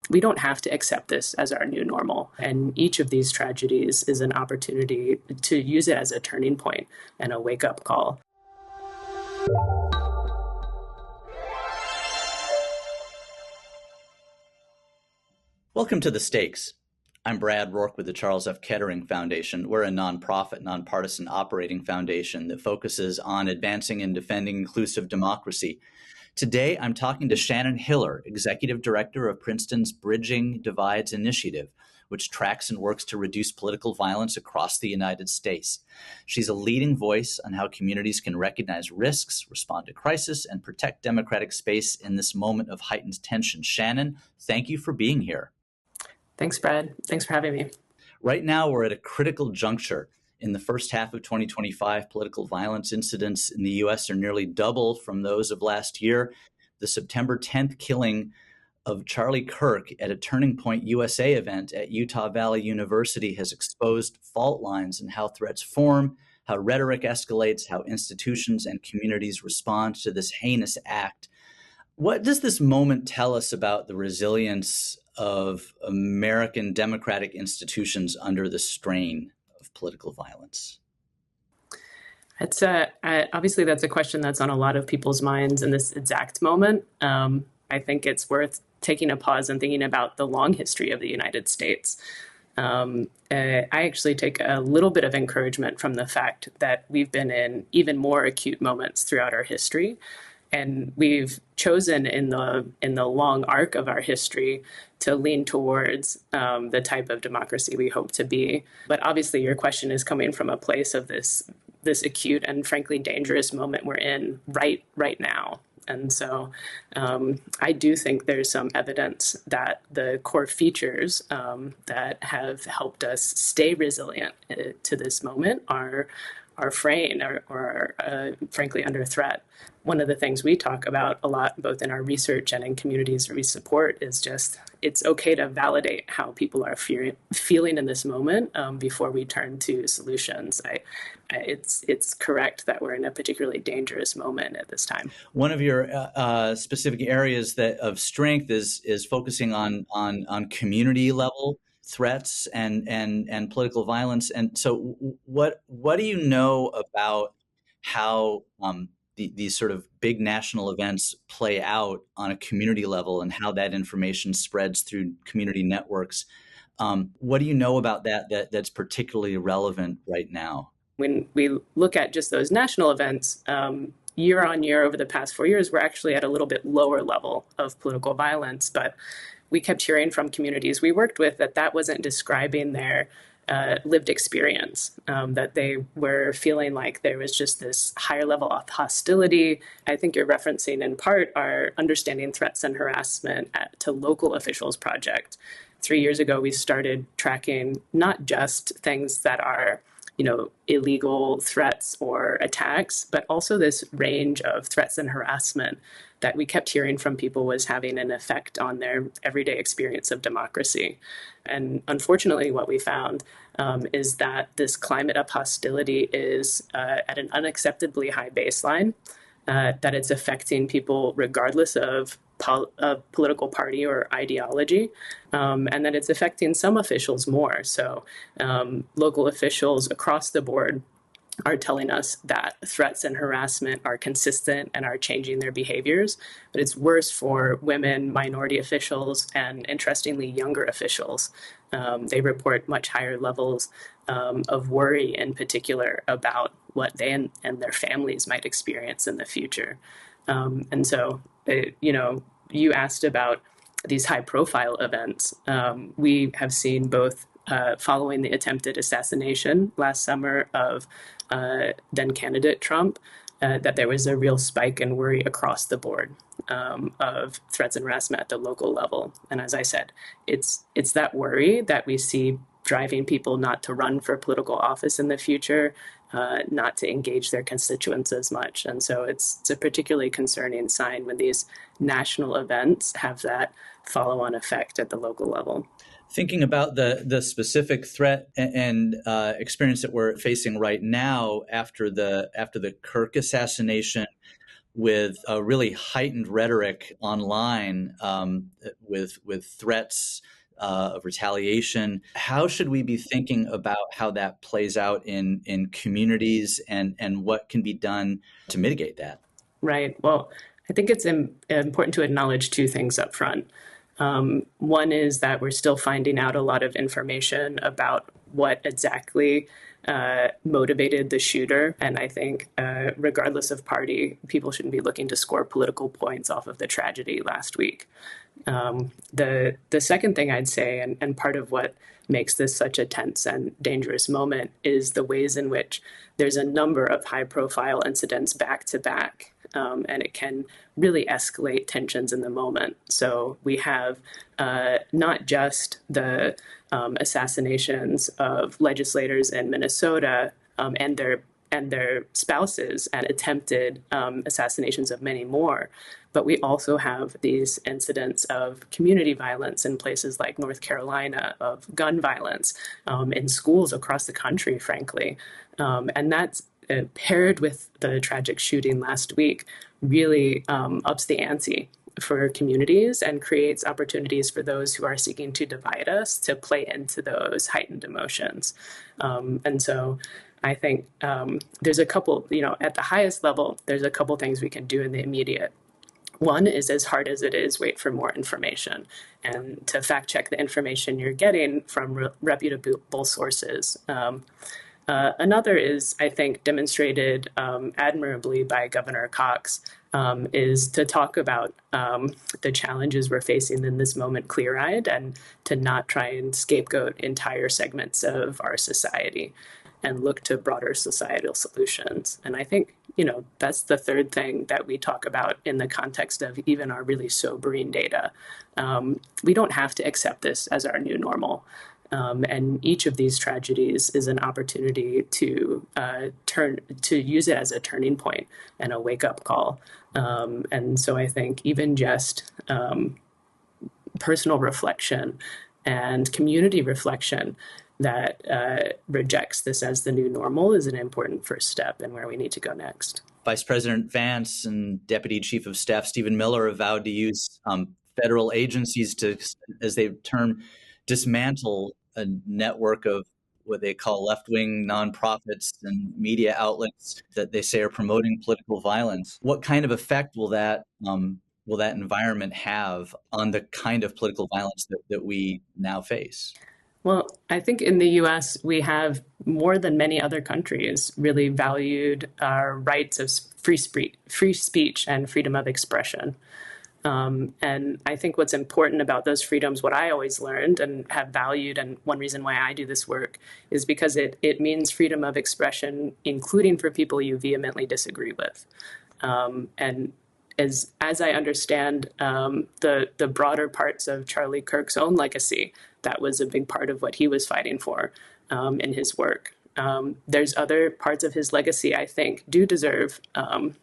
we don't have to accept this as our new normal. And each of these tragedies is an opportunity to use it as a turning point and a wake-up call. Welcome to The Stakes. I'm Brad Rourke with the Charles F. Kettering Foundation. We're a nonprofit, nonpartisan operating foundation that focuses on advancing and defending inclusive democracy. Today, I'm talking to Shannon Hiller, Executive Director of Princeton's Bridging Divides Initiative, which tracks and works to reduce political violence across the United States. She's a leading voice on how communities can recognize risks, respond to crisis, and protect democratic space in this moment of heightened tension. Shannon, thank you for being here. Thanks, Brad. Thanks for having me. Right now, we're at a critical juncture. In the first half of 2025, political violence incidents in the U.S. are nearly double from those of last year. The September 10th killing of Charlie Kirk at a Turning Point USA event at Utah Valley University has exposed fault lines in how threats form, how rhetoric escalates, how institutions and communities respond to this heinous act. What does this moment tell us about the resilience of American democratic institutions under the strain of political violence? Obviously, that's a question that's on a lot of people's minds in this exact moment. I think it's worth taking a pause and thinking about the long history of the United States. I actually take a little bit of encouragement from the fact that we've been in even more acute moments throughout our history. And we've chosen in the long arc of our history to lean towards the type of democracy we hope to be. But obviously, your question is coming from a place of this acute and frankly dangerous moment we're in right now. And so I do think there's some evidence that the core features that have helped us stay resilient to this moment are fraying or frankly under threat. One of the things we talk about a lot, both in our research and in communities we support, is just it's okay to validate how people are feeling in this moment before we turn to solutions. It's correct that we're in a particularly dangerous moment at this time. One of your specific areas of strength is focusing on community level threats and political violence. And so what do you know about how these sort of big national events play out on a community level and how that information spreads through community networks? What do you know about that's particularly relevant right now? When we look at just those national events, year on year over the past 4 years, we're actually at a little bit lower level of political violence, but we kept hearing from communities we worked with that wasn't describing their lived experience, that they were feeling like there was just this higher level of hostility. I think you're referencing in part our Understanding Threats and Harassment to Local Officials project. 3 years ago, we started tracking not just things that are illegal threats or attacks, but also this range of threats and harassment that we kept hearing from people was having an effect on their everyday experience of democracy. And unfortunately, what we found is that this climate of hostility is at an unacceptably high baseline, that it's affecting people regardless of political party or ideology, and that it's affecting some officials more. So local officials across the board are telling us that threats and harassment are consistent and are changing their behaviors, but it's worse for women, minority officials, and interestingly, younger officials. They report much higher levels of worry in particular about what they and their families might experience in the future. And so, you asked about these high-profile events. We have seen both following the attempted assassination last summer of then candidate Trump, that there was a real spike in worry across the board of threats and harassment at the local level. And as I said, it's that worry that we see driving people not to run for political office in the future, not to engage their constituents as much. And so it's a particularly concerning sign when these national events have that follow-on effect at the local level. Thinking about the specific threat and experience that we're facing right now after the Kirk assassination, with a really heightened rhetoric online, with threats of retaliation. How should we be thinking about how that plays out in communities, and what can be done to mitigate that? Right. Well, I think it's important to acknowledge two things up front. One is that we're still finding out a lot of information about what exactly motivated the shooter. And I think, regardless of party, people shouldn't be looking to score political points off of the tragedy last week. The second thing I'd say, and part of what makes this such a tense and dangerous moment, is the ways in which there's a number of high-profile incidents back to back, and it can really escalate tensions in the moment. So we have not just the assassinations of legislators in Minnesota and their spouses, and attempted assassinations of many more. But we also have these incidents of community violence in places like North Carolina, of gun violence in schools across the country, frankly. And that's paired with the tragic shooting last week, really ups the ante for communities and creates opportunities for those who are seeking to divide us to play into those heightened emotions. And so I think there's a couple, at the highest level, there's a couple things we can do in the immediate. One is, as hard as it is, wait for more information and to fact check the information you're getting from reputable sources. Another is, I think, demonstrated admirably by Governor Cox, is to talk about the challenges we're facing in this moment clear-eyed, and to not try and scapegoat entire segments of our society and look to broader societal solutions. And I think, that's the third thing that we talk about in the context of even our really sobering data. We don't have to accept this as our new normal. And each of these tragedies is an opportunity to use it as a turning point and a wake-up call. And so I think even just personal reflection and community reflection that rejects this as the new normal is an important first step in where we need to go next. Vice President Vance and Deputy Chief of Staff Stephen Miller have vowed to use federal agencies to, as they term, dismantle a network of what they call left-wing nonprofits and media outlets that they say are promoting political violence. What kind of effect will that environment have on the kind of political violence that we now face? Well, I think in the US, we have, more than many other countries, really valued our rights of free speech and freedom of expression. And I think what's important about those freedoms, what I always learned and have valued, and one reason why I do this work, is because it means freedom of expression, including for people you vehemently disagree with. And as I understand the broader parts of Charlie Kirk's own legacy, that was a big part of what he was fighting for in his work. There's other parts of his legacy, I think, do deserve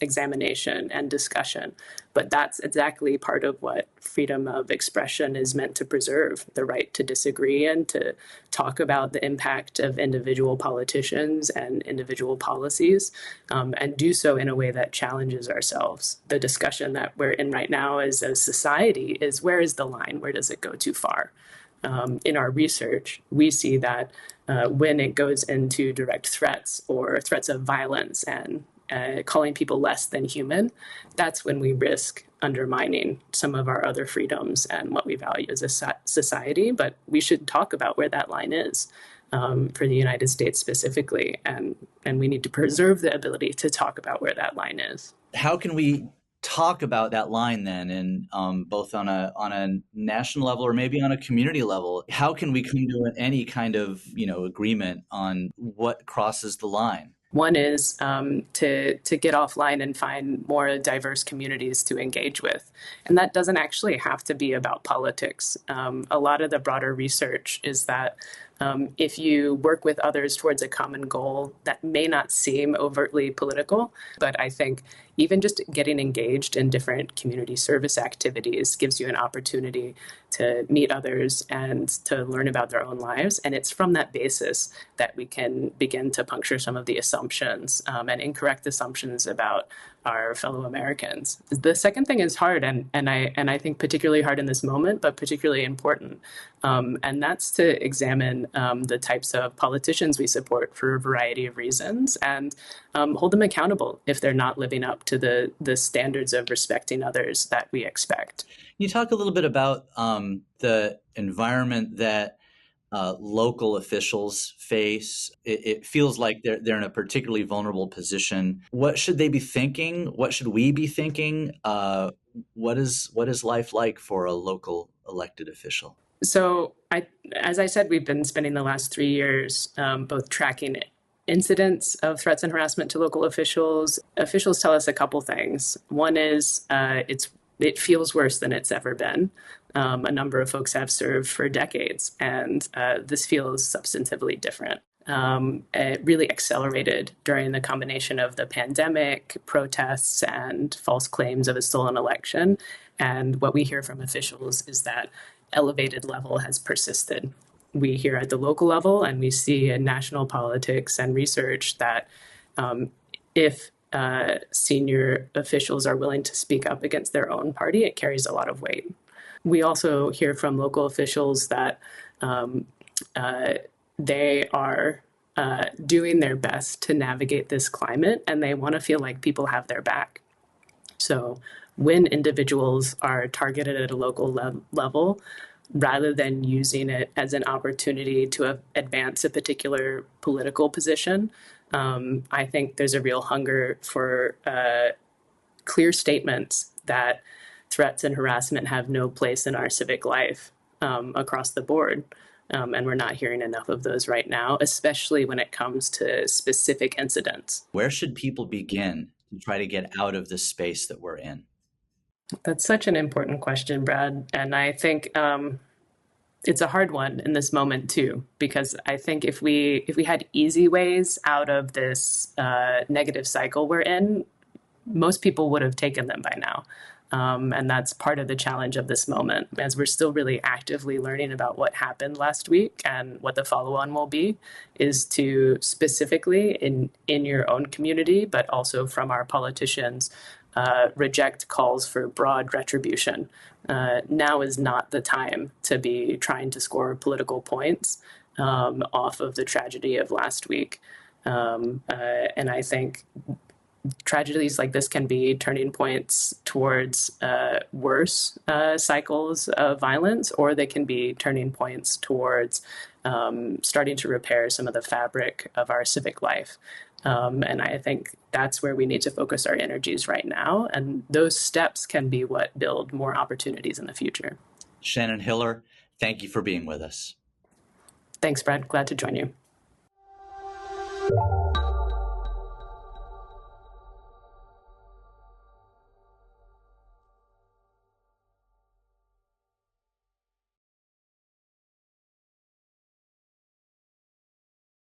examination and discussion, but that's exactly part of what freedom of expression is meant to preserve: the right to disagree and to talk about the impact of individual politicians and individual policies, and do so in a way that challenges ourselves. The discussion that we're in right now as a society is, where is the line? Where does it go too far? In our research, we see that when it goes into direct threats or threats of violence and calling people less than human, that's when we risk undermining some of our other freedoms and what we value as a society. But we should talk about where that line is for the United States specifically, and we need to preserve the ability to talk about where that line is. How can we talk about that line then, and both on a national level or maybe on a community level? How can we come to any kind of agreement on what crosses the line? One is to get offline and find more diverse communities to engage with. And that doesn't actually have to be about politics. A lot of the broader research is that if you work with others towards a common goal that may not seem overtly political, but I think even just getting engaged in different community service activities gives you an opportunity to meet others and to learn about their own lives. And it's from that basis that we can begin to puncture some of the assumptions and incorrect assumptions about our fellow Americans. The second thing is hard, and I think particularly hard in this moment, but particularly important, and that's to examine the types of politicians we support for a variety of reasons, and hold them accountable if they're not living up to the standards of respecting others that we expect. You talk a little bit about the environment that local officials face. It feels like they're in a particularly vulnerable position. What should they be thinking? What should we be thinking? What is life like for a local elected official? So, as I said, we've been spending the last 3 years both tracking incidents of threats and harassment to local officials. Officials tell us a couple things. One is it feels worse than it's ever been. A number of folks have served for decades, and this feels substantively different. It really accelerated during the combination of the pandemic, protests, and false claims of a stolen election. And what we hear from officials is that elevated level has persisted. We hear at the local level, and we see in national politics and research that if senior officials are willing to speak up against their own party, it carries a lot of weight. We also hear from local officials that they are doing their best to navigate this climate, and they want to feel like people have their back. So when individuals are targeted at a local level, rather than using it as an opportunity to advance a particular political position, I think there's a real hunger for clear statements that threats and harassment have no place in our civic life across the board. And we're not hearing enough of those right now, especially when it comes to specific incidents. Where should people begin to try to get out of the space that we're in? That's such an important question, Brad. And I think it's a hard one in this moment too, because I think if we had easy ways out of this negative cycle we're in, most people would have taken them by now. And that's part of the challenge of this moment, as we're still really actively learning about what happened last week and what the follow-on will be, is to specifically in your own community, but also from our politicians, reject calls for broad retribution. Now is not the time to be trying to score political points off of the tragedy of last week. And I think tragedies like this can be turning points towards worse cycles of violence, or they can be turning points towards starting to repair some of the fabric of our civic life. And I think that's where we need to focus our energies right now. And those steps can be what build more opportunities in the future. Shannon Hiller, thank you for being with us. Thanks, Brad. Glad to join you.